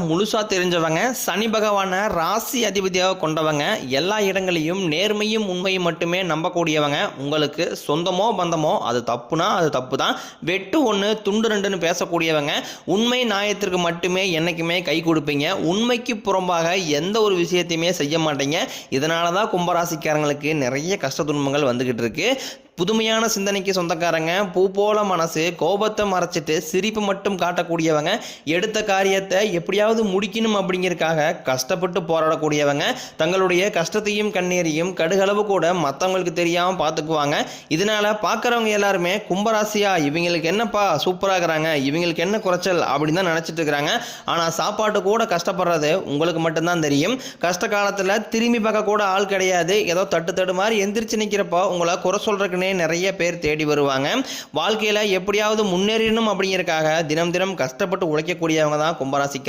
முழுசா தெரிஞ்சவங்க, சனி பகவான ராசி அதிபதியாக கொண்டவங்க, எல்லா இடங்களையும் நேர்மையும் உண்மையும் மட்டுமே நம்பக்கூடியவங்க. உங்களுக்கு சொந்தமோ பந்தமோ அது தப்புனா அது தப்பு தான். வெட்டு ஒன்று துண்டு ரெண்டுன்னு பேசக்கூடியவங்க. உண்மை நியாயத்திற்கு மட்டுமே என்னைக்குமே கை கொடுப்பீங்க. உண்மைக்கு புறம்பாக எந்த ஒரு விஷயத்தையுமே செய்ய மாட்டீங்க. இதனால தான் கும்பராசிக்காரங்களுக்கு நிறைய கஷ்ட துன்பங்கள் வந்துகிட்டு இருக்கு. புதுமையான சிந்தனைக்கு சொந்தக்காரங்க, பூ போல மனசு, கோபத்தை மறைச்சிட்டு சிரிப்பு மட்டும் காட்டக்கூடியவங்க, எடுத்த காரியத்தை எப்படியாவது முடிக்கணும் அப்படிங்கிறதுக்காக கஷ்டப்பட்டு போராடக்கூடியவங்க, தங்களுடைய கஷ்டத்தையும் கண்ணீரையும் கடுகளவு கூட மற்றவங்களுக்கு தெரியாமல் பார்த்துக்குவாங்க. இதனால பார்க்குறவங்க எல்லாருமே கும்பராசியா இவங்களுக்கு என்னப்பா சூப்பராக இருக்கிறாங்க, இவங்களுக்கு என்ன குறைச்சல் அப்படின்னு தான் நினச்சிட்டு இருக்கிறாங்க. ஆனால் சாப்பாட்டு கூட கஷ்டப்படுறது உங்களுக்கு மட்டும்தான் தெரியும். கஷ்ட காலத்தில் திரும்பி பார்க்க கூட ஆள் கிடையாது. ஏதோ தட்டு மாதிரி எந்திரிச்சு நிற்கிறப்போ உங்களை குறை சொல்றதுக்கு நிறைய பேர் தேடி வருவாங்க. வாழ்க்கையில எப்படியாவது முன்னேறணும் அப்படிங்கறதுக்காக தினம் தினம் கஷ்டப்பட்டு உழைக்கக்கூடியவங்க தான் கும்பராசிக்காரங்க.